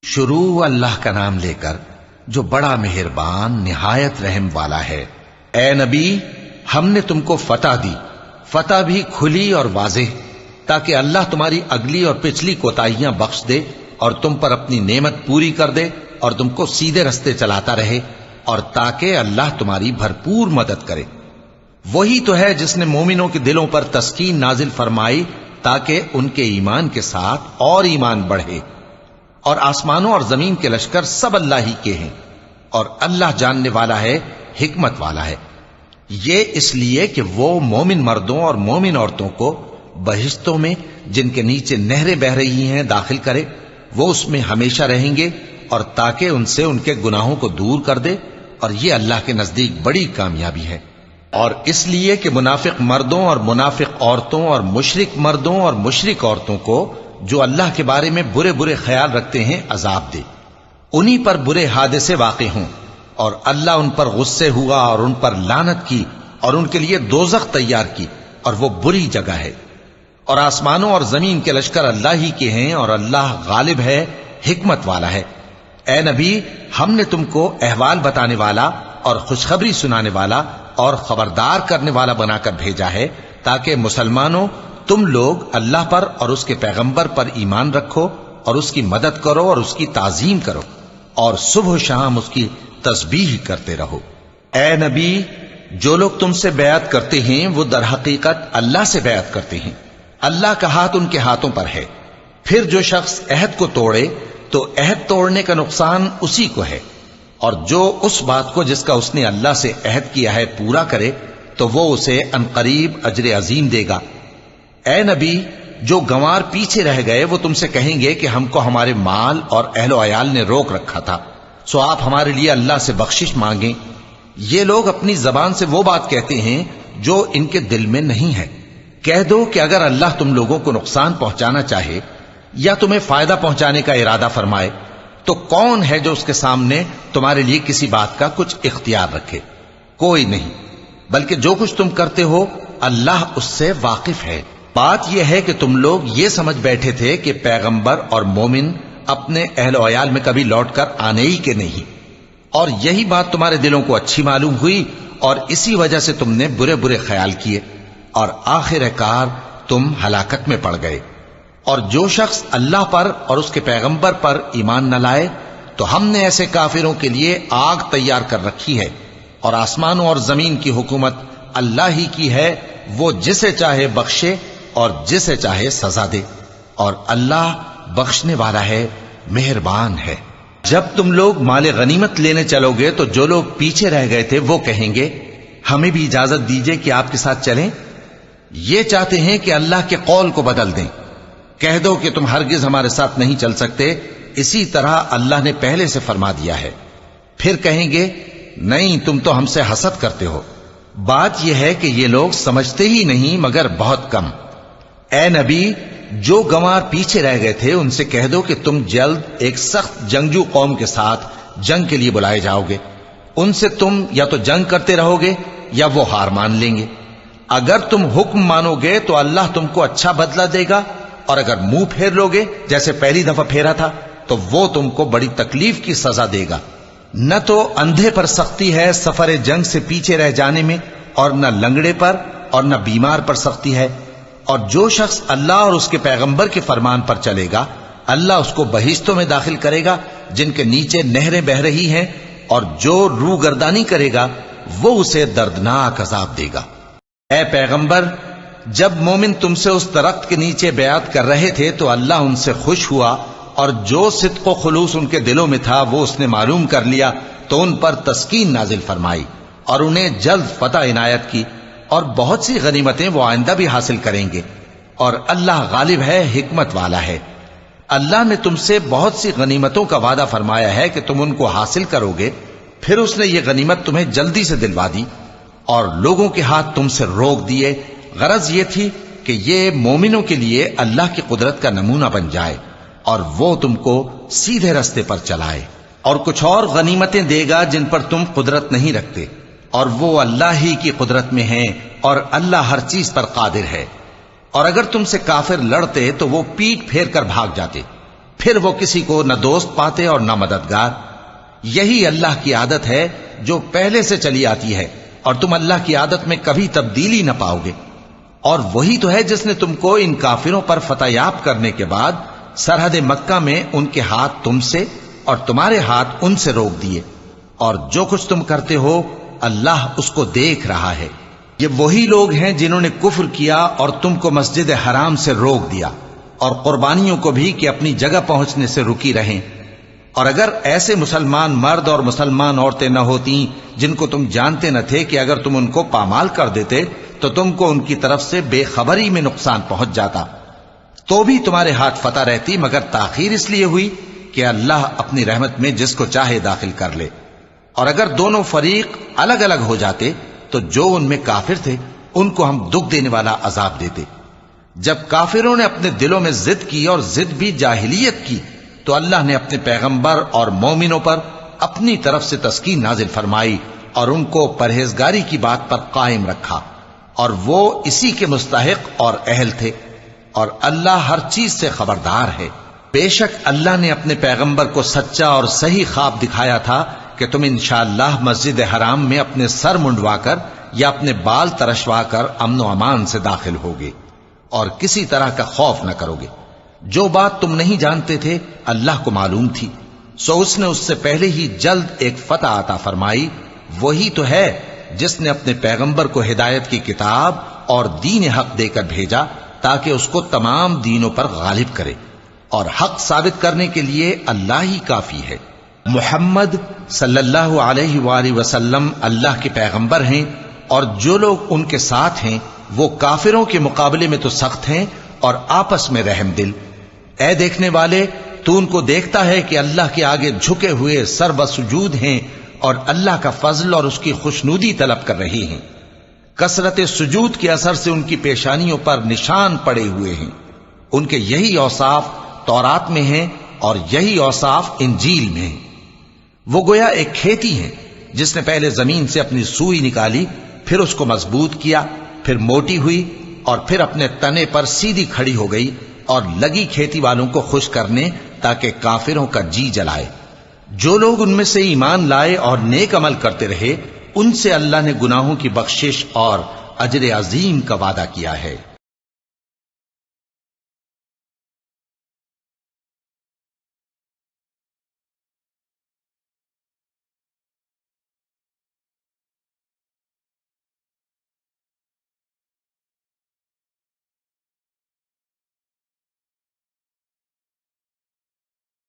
شروع اللہ کا نام لے کر جو بڑا مہربان نہایت رحم والا ہے۔ اے نبی، ہم نے تم کو فتح دی، فتح بھی کھلی اور واضح، تاکہ اللہ تمہاری اگلی اور پچھلی کوتاہیاں بخش دے اور تم پر اپنی نعمت پوری کر دے اور تم کو سیدھے رستے چلاتا رہے، اور تاکہ اللہ تمہاری بھرپور مدد کرے۔ وہی تو ہے جس نے مومنوں کے دلوں پر تسکین نازل فرمائی تاکہ ان کے ایمان کے ساتھ اور ایمان بڑھے۔ اور آسمانوں اور زمین کے لشکر سب اللہ ہی کے ہیں، اور اللہ جاننے والا ہے، حکمت والا ہے۔ یہ اس لیے کہ وہ مومن مردوں اور مومن عورتوں کو بہشتوں میں جن کے نیچے نہریں بہ رہی ہیں داخل کرے، وہ اس میں ہمیشہ رہیں گے، اور تاکہ ان سے ان کے گناہوں کو دور کر دے، اور یہ اللہ کے نزدیک بڑی کامیابی ہے۔ اور اس لیے کہ منافق مردوں اور منافق عورتوں اور مشرک مردوں اور مشرک عورتوں کو جو اللہ کے بارے میں برے برے خیال رکھتے ہیں عذاب دے، انہی پر برے حادثے واقع ہوں، اور اللہ ان پر غصے ہوا اور ان پر لعنت کی اور ان کے لیے دوزخ تیار کی، اور وہ بری جگہ ہے۔ اور آسمانوں اور زمین کے لشکر اللہ ہی کے ہیں، اور اللہ غالب ہے، حکمت والا ہے۔ اے نبی، ہم نے تم کو احوال بتانے والا اور خوشخبری سنانے والا اور خبردار کرنے والا بنا کر بھیجا ہے، تاکہ مسلمانوں تم لوگ اللہ پر اور اس کے پیغمبر پر ایمان رکھو اور اس کی مدد کرو اور اس کی تعظیم کرو، اور صبح و شام اس کی تسبیح کرتے رہو۔ اے نبی، جو لوگ تم سے بیعت کرتے ہیں وہ در حقیقت اللہ سے بیعت کرتے ہیں، اللہ کا ہاتھ ان کے ہاتھوں پر ہے۔ پھر جو شخص عہد کو توڑے تو عہد توڑنے کا نقصان اسی کو ہے، اور جو اس بات کو جس کا اس نے اللہ سے عہد کیا ہے پورا کرے تو وہ اسے عنقریب اجر عظیم دے گا۔ اے نبی، جو گنوار پیچھے رہ گئے وہ تم سے کہیں گے کہ ہم کو ہمارے مال اور اہل و عیال نے روک رکھا تھا، سو آپ ہمارے لیے اللہ سے بخشش مانگیں۔ یہ لوگ اپنی زبان سے وہ بات کہتے ہیں جو ان کے دل میں نہیں ہے۔ کہہ دو کہ اگر اللہ تم لوگوں کو نقصان پہنچانا چاہے یا تمہیں فائدہ پہنچانے کا ارادہ فرمائے تو کون ہے جو اس کے سامنے تمہارے لیے کسی بات کا کچھ اختیار رکھے؟ کوئی نہیں، بلکہ جو کچھ تم کرتے ہو اللہ اس سے واقف ہے۔ بات یہ ہے کہ تم لوگ یہ سمجھ بیٹھے تھے کہ پیغمبر اور مومن اپنے اہل و عیال میں کبھی لوٹ کر آنے ہی کے نہیں، اور یہی بات تمہارے دلوں کو اچھی معلوم ہوئی اور اسی وجہ سے تم نے برے برے خیال کیے، اور آخر کار تم ہلاکت میں پڑ گئے۔ اور جو شخص اللہ پر اور اس کے پیغمبر پر ایمان نہ لائے تو ہم نے ایسے کافروں کے لیے آگ تیار کر رکھی ہے، اور آسمانوں اور زمین کی حکومت اللہ ہی کی ہے، وہ جسے چاہے بخشے اور جسے چاہے سزا دے، اور اللہ بخشنے والا ہے، مہربان ہے۔ جب تم لوگ مال غنیمت لینے چلو گے تو جو لوگ پیچھے رہ گئے تھے وہ کہیں گے ہمیں بھی اجازت دیجئے کہ آپ کے ساتھ چلیں۔ یہ چاہتے ہیں کہ اللہ کے قول کو بدل دیں۔ کہہ دو کہ تم ہرگز ہمارے ساتھ نہیں چل سکتے، اسی طرح اللہ نے پہلے سے فرما دیا ہے۔ پھر کہیں گے نہیں، تم تو ہم سے حسد کرتے ہو۔ بات یہ ہے کہ یہ لوگ سمجھتے ہی نہیں مگر بہت کم۔ اے نبی، جو گنوار پیچھے رہ گئے تھے ان سے کہہ دو کہ تم جلد ایک سخت جنگجو قوم کے ساتھ جنگ کے لیے بلائے جاؤ گے، ان سے تم یا تو جنگ کرتے رہو گے یا وہ ہار مان لیں گے۔ اگر تم حکم مانو گے تو اللہ تم کو اچھا بدلہ دے گا، اور اگر منہ پھیر لو گے جیسے پہلی دفعہ پھیرا تھا تو وہ تم کو بڑی تکلیف کی سزا دے گا۔ نہ تو اندھے پر سختی ہے سفر جنگ سے پیچھے رہ جانے میں، اور نہ لنگڑے پر اور نہ بیمار پر سختی ہے۔ اور جو شخص اللہ اور اس کے پیغمبر کے فرمان پر چلے گا اللہ اس کو بہشتوں میں داخل کرے گا جن کے نیچے نہریں بہ رہی ہیں، اور جو روح گردانی کرے گا وہ اسے دردناک عذاب دے گا۔ اے پیغمبر، جب مومن تم سے اس درخت کے نیچے بیعت کر رہے تھے تو اللہ ان سے خوش ہوا، اور جو صدق و خلوص ان کے دلوں میں تھا وہ اس نے معلوم کر لیا تو ان پر تسکین نازل فرمائی اور انہیں جلد فتح عنایت کی، اور بہت سی غنیمتیں وہ آئندہ بھی حاصل کریں گے، اور اللہ غالب ہے، حکمت والا ہے۔ اللہ نے تم سے بہت سی غنیمتوں کا وعدہ فرمایا ہے کہ تم ان کو حاصل کرو گے، پھر اس نے یہ غنیمت تمہیں جلدی سے دلوا دی اور لوگوں کے ہاتھ تم سے روک دیے۔ غرض یہ تھی کہ یہ مومنوں کے لیے اللہ کی قدرت کا نمونہ بن جائے اور وہ تم کو سیدھے رستے پر چلائے، اور کچھ اور غنیمتیں دے گا جن پر تم قدرت نہیں رکھتے، اور وہ اللہ ہی کی قدرت میں ہیں، اور اللہ ہر چیز پر قادر ہے۔ اور اگر تم سے کافر لڑتے تو وہ پیٹ پھیر کر بھاگ جاتے، پھر وہ کسی کو نہ دوست پاتے اور نہ مددگار۔ یہی اللہ کی عادت ہے جو پہلے سے چلی آتی ہے، اور تم اللہ کی عادت میں کبھی تبدیلی نہ پاؤ گے۔ اور وہی تو ہے جس نے تم کو ان کافروں پر فتح یاب کرنے کے بعد سرحد مکہ میں ان کے ہاتھ تم سے اور تمہارے ہاتھ ان سے روک دیے، اور جو کچھ تم کرتے ہو اللہ اس کو دیکھ رہا ہے۔ یہ وہی لوگ ہیں جنہوں نے کفر کیا اور تم کو مسجد حرام سے روک دیا، اور قربانیوں کو بھی کہ اپنی جگہ پہنچنے سے رکی رہیں۔ اور اگر ایسے مسلمان مرد اور مسلمان عورتیں نہ ہوتی جن کو تم جانتے نہ تھے کہ اگر تم ان کو پامال کر دیتے تو تم کو ان کی طرف سے بے خبری میں نقصان پہنچ جاتا، تو بھی تمہارے ہاتھ فتح رہتی، مگر تاخیر اس لیے ہوئی کہ اللہ اپنی رحمت میں جس کو چاہے داخل کر لے۔ اور اگر دونوں فریق الگ الگ ہو جاتے تو جو ان میں کافر تھے ان کو ہم دکھ دینے والا عذاب دیتے۔ جب کافروں نے اپنے دلوں میں ضد کی، اور ضد بھی جاہلیت کی، تو اللہ نے اپنے پیغمبر اور مومنوں پر اپنی طرف سے تسکین نازل فرمائی اور ان کو پرہیزگاری کی بات پر قائم رکھا، اور وہ اسی کے مستحق اور اہل تھے، اور اللہ ہر چیز سے خبردار ہے۔ بے شک اللہ نے اپنے پیغمبر کو سچا اور صحیح خواب دکھایا تھا کہ تم انشاءاللہ مسجد حرام میں اپنے سر منڈوا کر یا اپنے بال ترشوا کر امن و امان سے داخل ہوگے اور کسی طرح کا خوف نہ کرو گے۔ جو بات تم نہیں جانتے تھے اللہ کو معلوم تھی، سو اس نے اس سے پہلے ہی جلد ایک فتح عطا فرمائی۔ وہی تو ہے جس نے اپنے پیغمبر کو ہدایت کی کتاب اور دین حق دے کر بھیجا تاکہ اس کو تمام دینوں پر غالب کرے، اور حق ثابت کرنے کے لیے اللہ ہی کافی ہے۔ محمد صلی اللہ علیہ وآلہ وسلم اللہ کے پیغمبر ہیں، اور جو لوگ ان کے ساتھ ہیں وہ کافروں کے مقابلے میں تو سخت ہیں اور آپس میں رحم دل۔ اے دیکھنے والے، تو ان کو دیکھتا ہے کہ اللہ کے آگے جھکے ہوئے سر بسجود ہیں اور اللہ کا فضل اور اس کی خوشنودی طلب کر رہے ہیں۔ کثرت سجود کے اثر سے ان کی پیشانیوں پر نشان پڑے ہوئے ہیں۔ ان کے یہی اوصاف تورات میں ہیں اور یہی اوصاف انجیل میں ہیں۔ وہ گویا ایک کھیتی ہے جس نے پہلے زمین سے اپنی سوئی نکالی، پھر اس کو مضبوط کیا، پھر موٹی ہوئی، اور پھر اپنے تنے پر سیدھی کھڑی ہو گئی، اور لگی کھیتی والوں کو خوش کرنے تاکہ کافروں کا جی جلائے۔ جو لوگ ان میں سے ایمان لائے اور نیک عمل کرتے رہے ان سے اللہ نے گناہوں کی بخشش اور اجر عظیم کا وعدہ کیا ہے۔